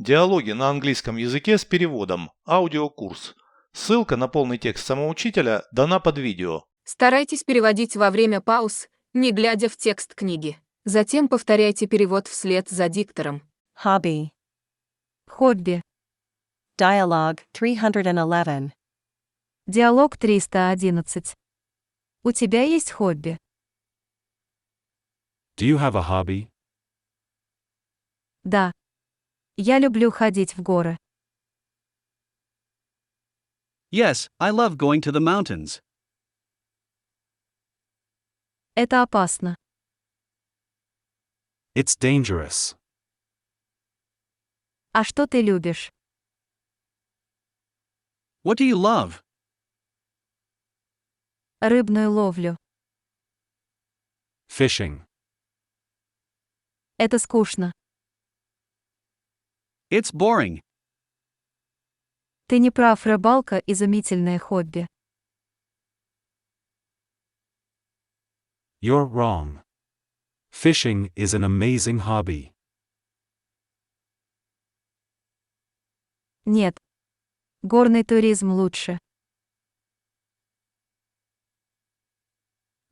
Диалоги на английском языке с переводом. Аудиокурс. Ссылка на полный текст самоучителя дана под видео. Старайтесь переводить во время пауз, не глядя в текст книги. Затем повторяйте перевод вслед за диктором. Hobby. Хобби. Dialog 311. Диалог 311. У тебя есть хобби? Do you have a hobby? Да. Я люблю ходить в горы. Yes, I love going to the mountains. Это опасно. It's dangerous. А что ты любишь? What do you love? Рыбную ловлю. Fishing. Это скучно. It's boring. Ты не прав, рыбалка – изумительное хобби. You're wrong. Fishing is an amazing hobby. Нет. Горный туризм лучше.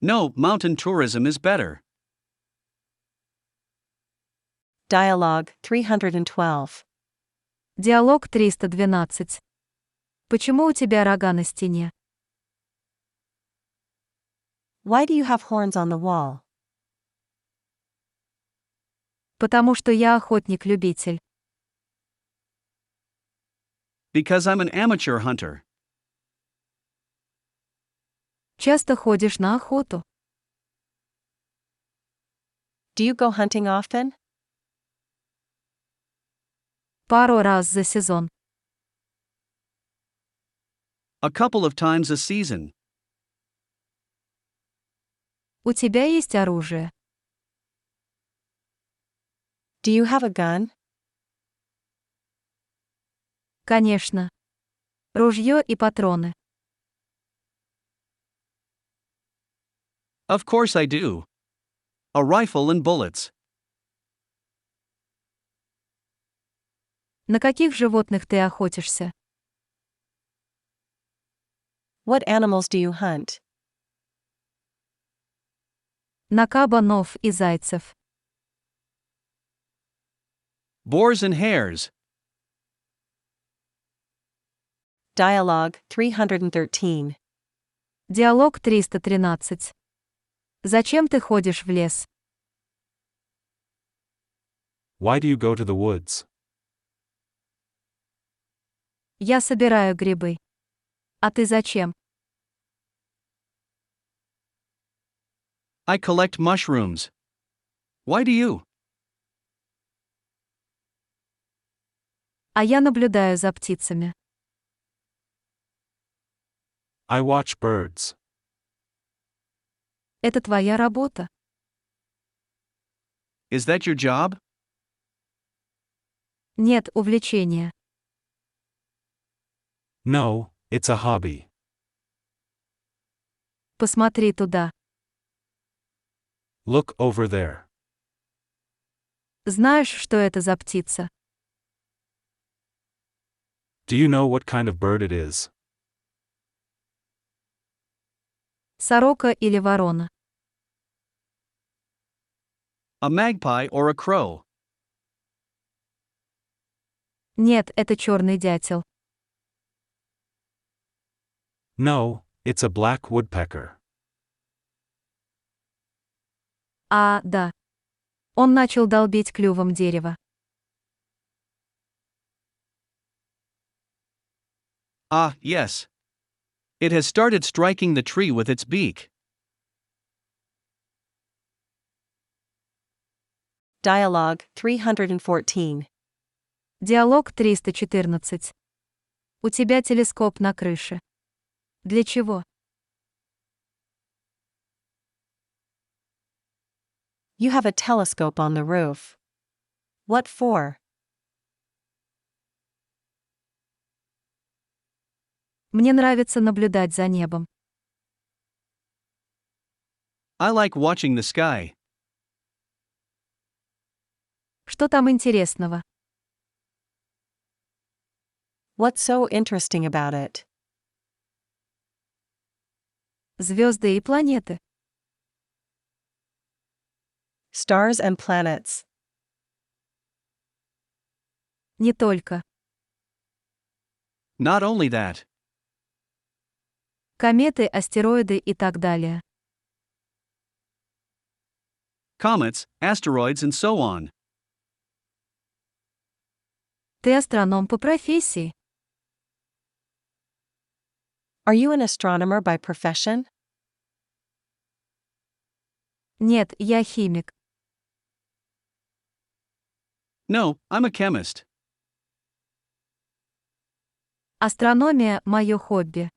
No, mountain tourism is better. Dialog 312. Диалог 312. Почему у тебя рога на стене? Why do you have horns on the wall? Потому что я охотник-любитель. Because I'm an amateur hunter. Часто ходишь на охоту? Do you go hunting often? Пару раз за сезон. A couple of times a season. У тебя есть оружие? Do you have a gun? Конечно. Ружье и патроны. Of course I do. A rifle and bullets. На каких животных ты охотишься? What animals do you hunt? На кабанов и зайцев. Boars and hares. Dialog 313. Диалог 313. Зачем ты ходишь в лес? Why do you go to the woods? Я собираю грибы. А ты зачем? I collect mushrooms. Why do you? А я наблюдаю за птицами. I watch birds. Это твоя работа? Is that your job? Нет, увлечение. No, it's a hobby. Посмотри туда. Look over there. Знаешь, что это за птица? Do you know what kind of bird it is? Сорока или ворона? A magpie or a crow? Нет, это черный дятел. No, it's a black woodpecker. А, да. Он начал долбить клювом дерево. Ah, yes. It has started striking the tree with its beak. Dialog 314. Диалог 314. У тебя телескоп на крыше. Для чего? You have a telescope on the roof. What for? Мне нравится наблюдать за небом. I like watching the sky. Что там интересного? What's so interesting about it? Звезды и планеты. Stars and planets. Не только. Not only that. Кометы, астероиды и так далее. Comets, asteroids, and so on. Ты астроном по профессии. Are you an astronomer by profession? Нет, я химик. No, I'm a chemist. Астрономия – мое хобби.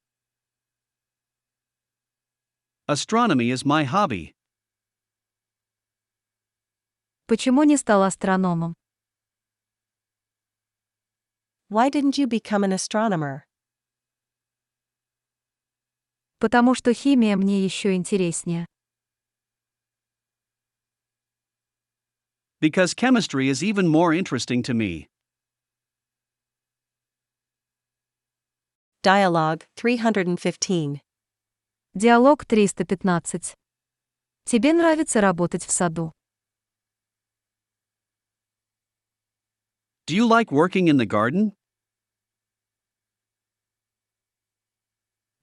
Astronomy is my hobby. Почему не стал астрономом? Why didn't you become an astronomer? Потому что химия мне еще интереснее. Because chemistry is even more interesting to me. Dialogue 315. Диалог 315. Тебе нравится работать в саду? Do you like working in the garden?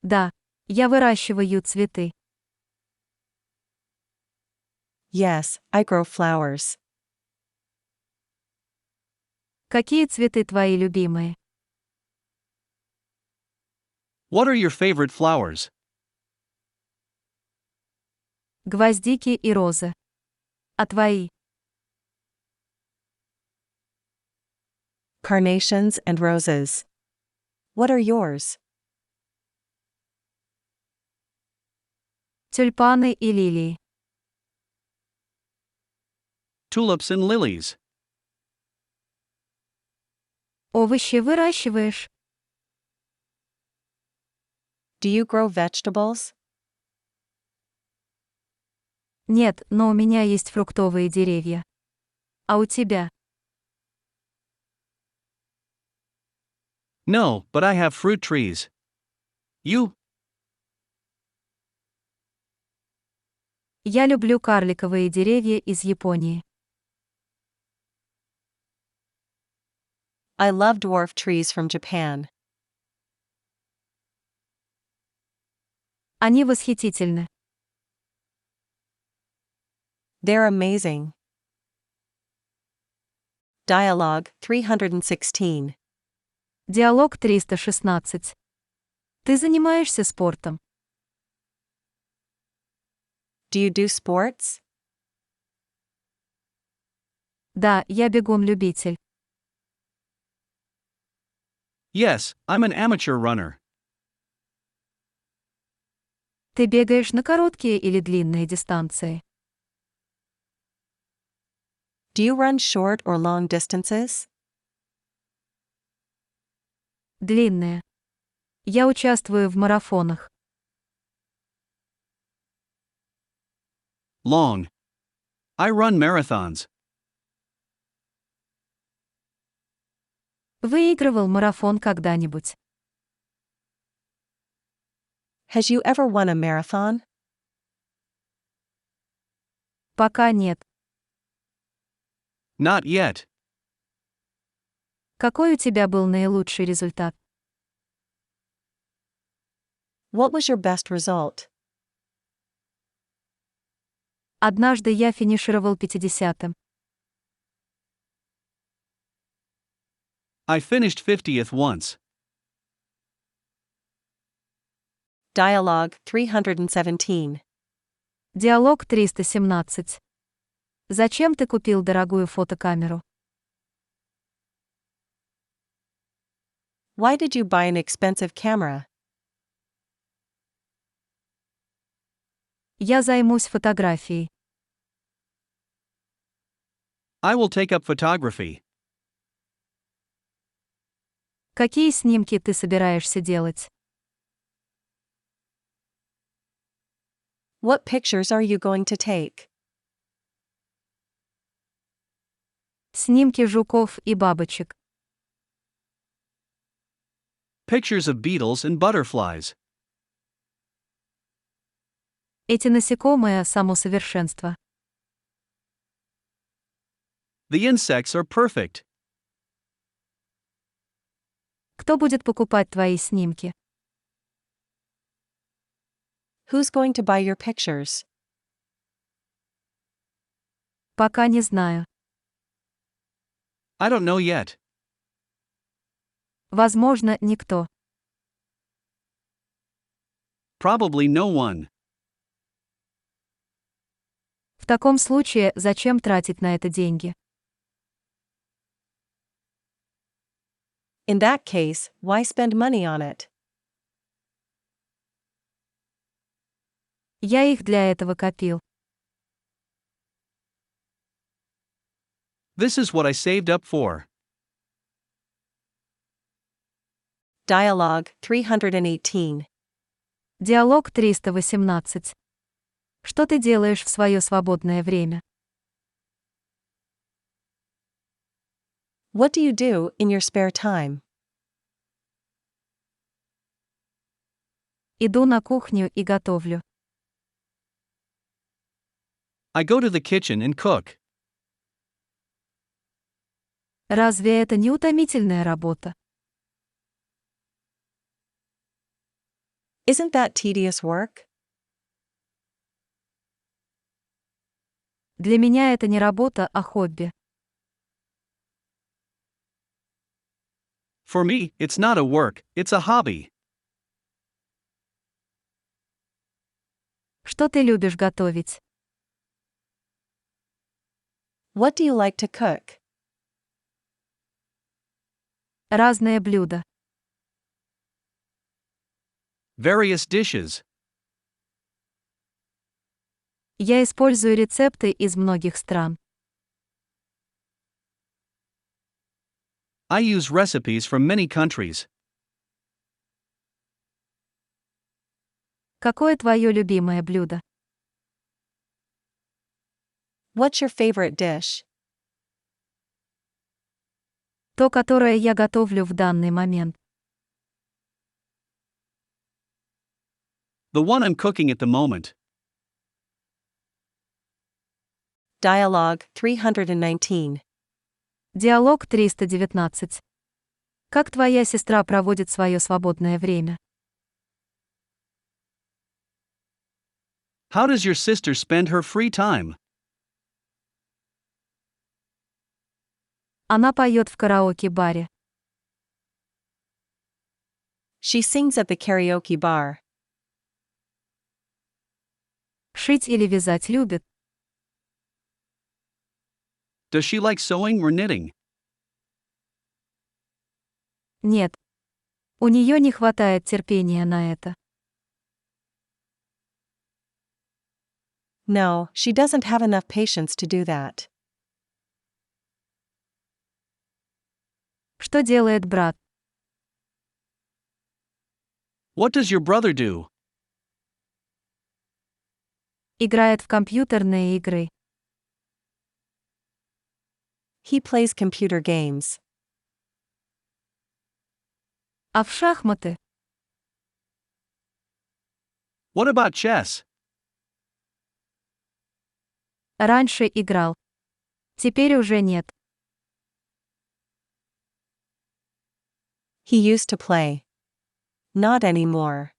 Да, я выращиваю цветы. Yes, I grow flowers. Какие цветы твои любимые? What are your favorite flowers? Гвоздики и розы. А твои? Carnations and roses. What are yours? Тюльпаны и лилии. Tulips and lilies. Овощи выращиваешь? Do you grow vegetables? Нет, но у меня есть фруктовые деревья. А у тебя? No, but I have fruit trees. You? Я люблю карликовые деревья из Японии. I love dwarf trees from Japan. Они восхитительны. They're amazing. Dialogue 316. Диалог 316. Ты занимаешься спортом? Do you do sports? Да, я бегун-любитель. Yes, I'm an amateur runner. Ты бегаешь на короткие или длинные дистанции? Do you run short or long distances? Длинные. Я участвую в марафонах. Long. I run marathons. Выигрывал марафон когда-нибудь? Has you ever won a marathon? Пока нет. Not yet. Какой у тебя был наилучший результат? What was your best result? Однажды я финишировал 50-м. I finished 50th once. Dialogue 317. Диалог 317. Зачем ты купил дорогую фотокамеру? Why did you buy an expensive camera? Я займусь фотографией. I will take up photography. Какие снимки ты собираешься делать? What pictures are you going to take? Снимки жуков и бабочек. Pictures of beetles and butterflies. Эти насекомые — само совершенство. The insects are perfect. Кто будет покупать твои снимки? Who's going to buy your pictures? Пока не знаю. I don't know yet. Возможно, никто. Probably no one. В таком случае, зачем тратить на это деньги? In that case, why spend money on it? Я их для этого копил. This is what I saved up for. Dialogue 318. Диалог 318. Что ты делаешь в свое свободное время? What do you do in your spare time? Иду на кухню и готовлю. I go to the kitchen and cook. Разве это не утомительная работа? Isn't that tedious work? Для меня это не работа, а хобби. For me, it's not a work, it's a hobby. Что ты любишь готовить? What do you like to cook? Разные блюда. Various dishes. Я использую рецепты из многих стран. I use recipes from many countries. Какое твое любимое блюдо? What's your favorite dish? То, которое я готовлю в данный момент. The one I'm cooking at the moment. Dialogue 319. Диалог 319. Как твоя сестра проводит свое свободное время? How does your sister spend her free time? Она поет в караоке-баре. She sings at the karaoke bar. Шить или вязать любит. Does she like sewing or knitting? Нет. У нее не хватает терпения на это. No, she doesn't have enough patience to do that. Что делает брат? What does your brother do? Играет в компьютерные игры. He plays computer games. А в шахматы? What about chess? Раньше играл. Теперь уже нет. He used to play. Not anymore.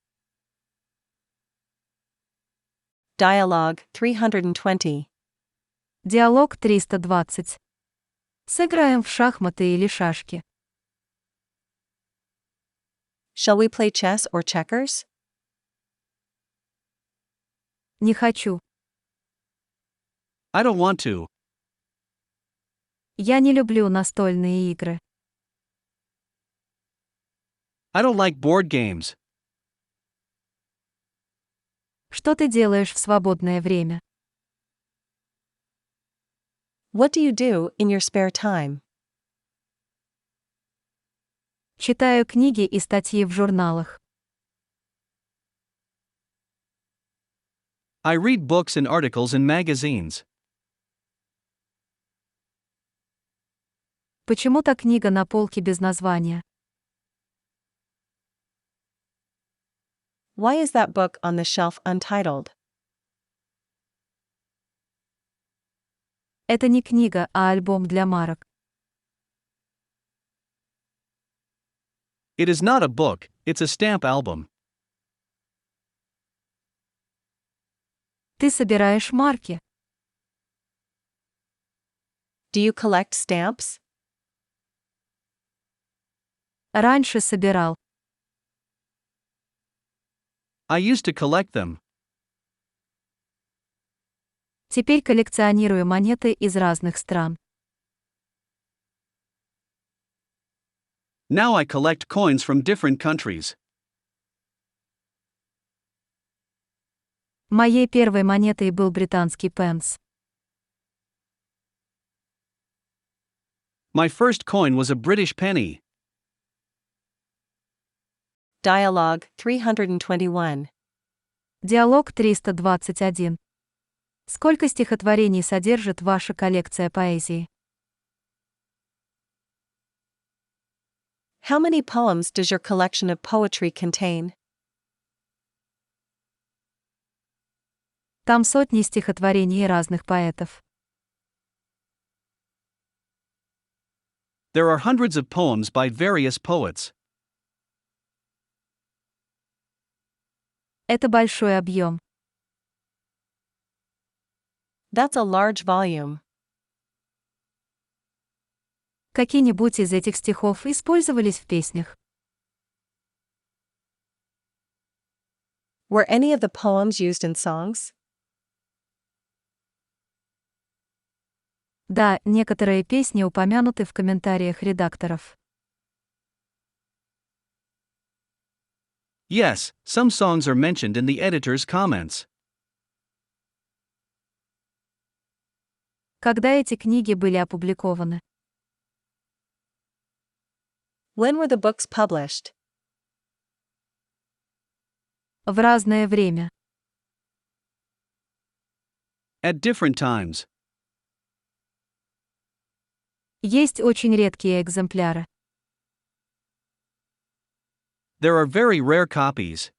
Dialogue 320. Диалог 320. Сыграем в шахматы или шашки. Shall we play chess or checkers? Не хочу. I don't want to. Я не люблю настольные игры. I don't like board games. Что ты делаешь в свободное время? What do you do in your spare time? Читаю книги и статьи в журналах. I read books and articles in magazines. Почему та книга на полке без названия? Why is that book on the shelf untitled? Это не книга, а альбом для марок. It is not a book, it's a stamp album. Ты собираешь марки. Do you collect stamps? Раньше собирал. I used to collect them. Теперь коллекционирую монеты из разных стран. Now I collect coins from different countries. Моей первой монетой был британский пенс. My first coin was a British penny. Dialogue 321. Диалог 321. Сколько стихотворений содержит ваша коллекция поэзии? How many poems does your collection of poetry contain? Там сотни стихотворений разных поэтов. There are hundreds of poems by various poets. Это большой объем. That's a large volume. Какие-нибудь из этих стихов использовались в песнях? Were any of the poems used in songs? Да, некоторые песни упомянуты в комментариях редакторов. Yes, some songs are mentioned in the editor's comments. Когда эти книги были опубликованы? When were the books published? В разное время. At different times. Есть очень редкие экземпляры. There are very rare copies.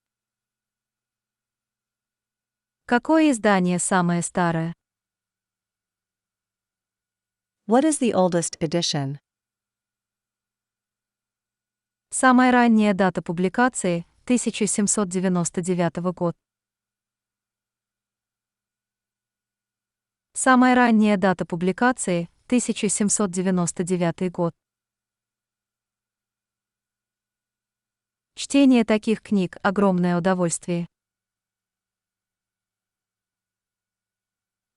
Какое издание самое старое? What is the oldest edition? Самая ранняя дата публикации — 1799 год. Самая ранняя дата публикации — 1799 год. Чтение таких книг — огромное удовольствие.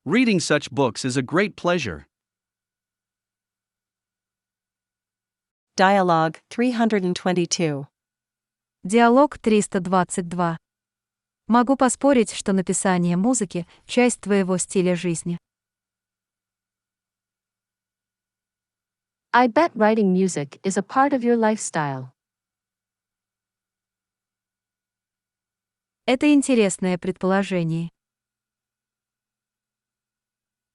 Reading such books is a great pleasure. Dialogue 322. Диалог 322. Могу поспорить, что написание музыки — часть твоего стиля жизни. I bet writing music is a part of your lifestyle. Это интересное предположение.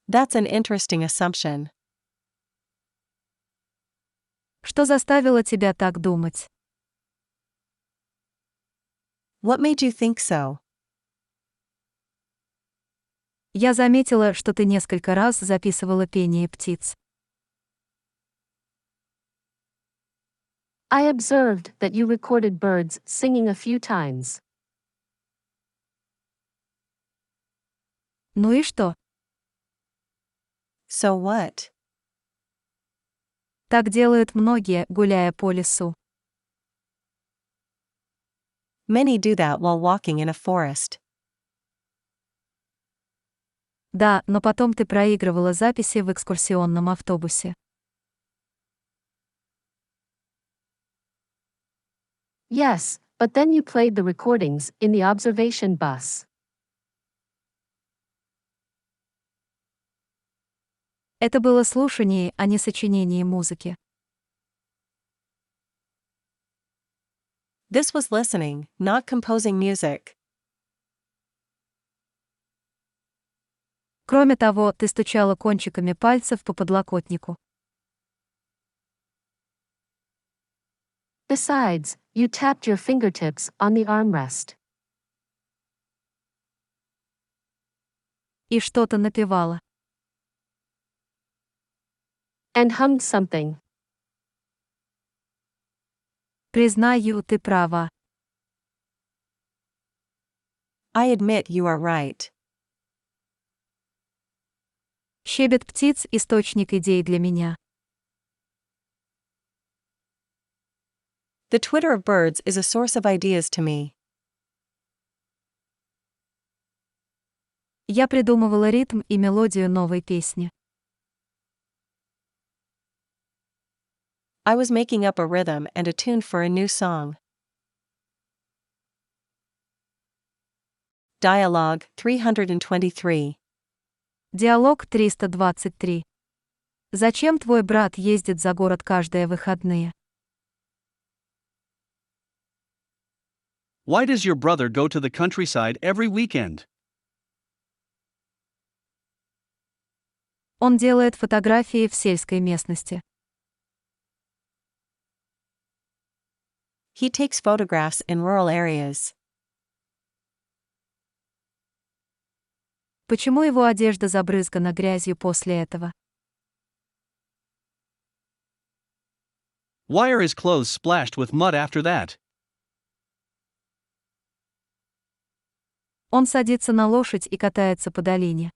That's an interesting assumption. Что заставило тебя так думать? What made you think so? Я заметила, что ты несколько раз записывала пение птиц. I observed that you recorded birds singing a few times. Ну и что? So what? Так делают многие, гуляя по лесу. Many do that while walking in a forest. Да, но потом ты проигрывала записи в экскурсионном автобусе. Yes, but then you played the recordings in the observation bus. Это было слушание, а не сочинение музыки. This was listening, not composing music. Кроме того, ты стучала кончиками пальцев по подлокотнику. Besides, you tapped your fingertips on the armrest. И что-то напевала. And hummed something. Признаю, ты права. I admit you are right. Щебет птиц — источник идей для меня. The twitter of birds is a source of ideas to me. Я придумывала ритм и мелодию новой песни. I was making up a rhythm and a tune for a new song. Dialogue 323. Диалог 323. Зачем твой брат ездит за город каждые выходные? Why does your brother go to the countryside every weekend? Он делает фотографии в сельской местности. He takes photographs in rural areas. Почему его одежда забрызгана грязью после этого? Why are his clothes splashed with mud after that? Он садится на лошадь и катается по долине.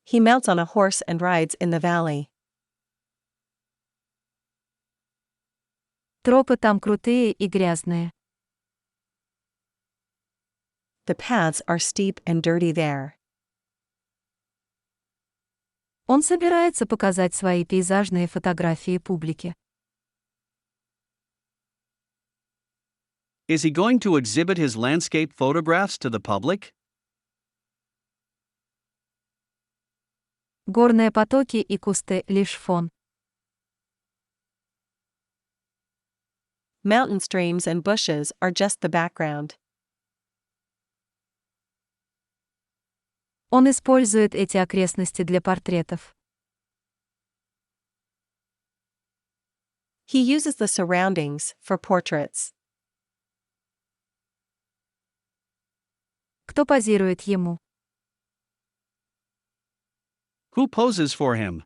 He mounts on a horse and rides in the valley. Тропы там крутые и грязные. The paths are steep and dirty there. Он собирается показать свои пейзажные фотографии публике. Is he going to exhibit his landscape photographs to the public? Горные потоки и кусты — лишь фон. Mountain streams and bushes are just the background. Он использует эти окрестности для портретов. He uses the surroundings for portraits. Кто позирует ему? Who poses for him?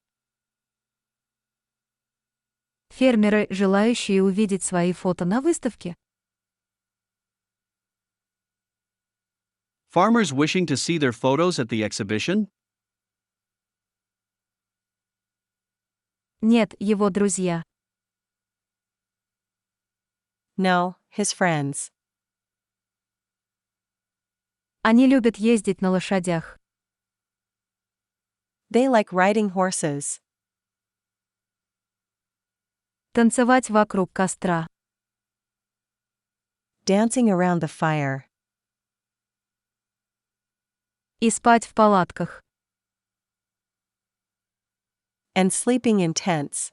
Фермеры, желающие увидеть свои фото на выставке. Farmers wishing to see their photos at the exhibition? Нет, его друзья. No, his friends. Они любят ездить на лошадях. They like riding horses. Танцевать вокруг костра. Dancing around the fire. И спать в палатках. And sleeping in tents.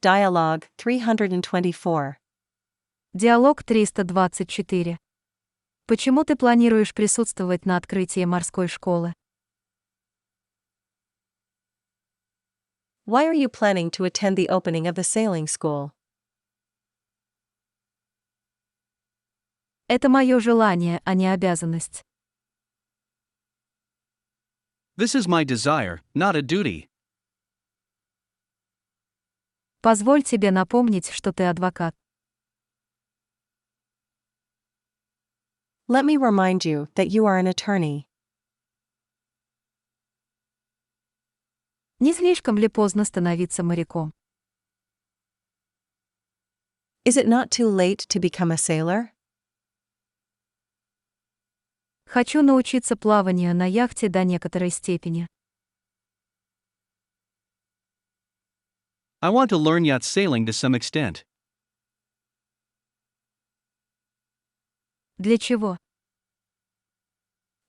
Dialogue 324. Диалог 324. Почему ты планируешь присутствовать на открытии морской школы? Why are you planning to attend the opening of the sailing school? Это мое желание, а не обязанность. This is my desire, not a duty. Позволь тебе напомнить, что ты адвокат. Let me remind you that you are an attorney. Не слишком ли поздно становиться моряком? Is it not too late to become a sailor? Хочу научиться плаванию на яхте до некоторой степени. I want to learn yacht sailing to some extent. Для чего?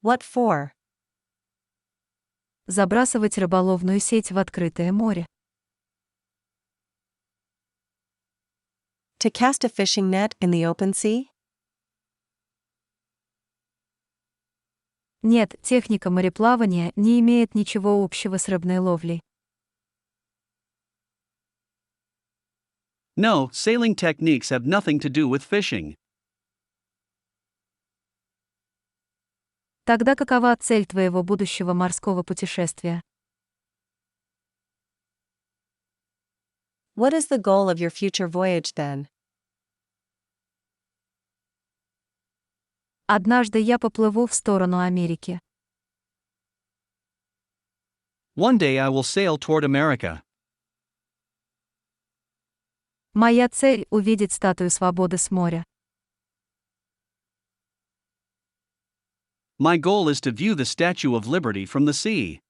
What for? Забрасывать рыболовную сеть в открытое море. To cast a fishing net in the open sea? Нет, техника мореплавания не имеет ничего общего с рыбной ловлей. No, sailing techniques have nothing to do with fishing. Тогда какова цель твоего будущего морского путешествия? What is the goal of your future voyage then? Однажды я поплыву в сторону Америки. One day I will sail toward America. Моя цель — увидеть статую свободы с моря. My goal is to view the Statue of Liberty from the sea.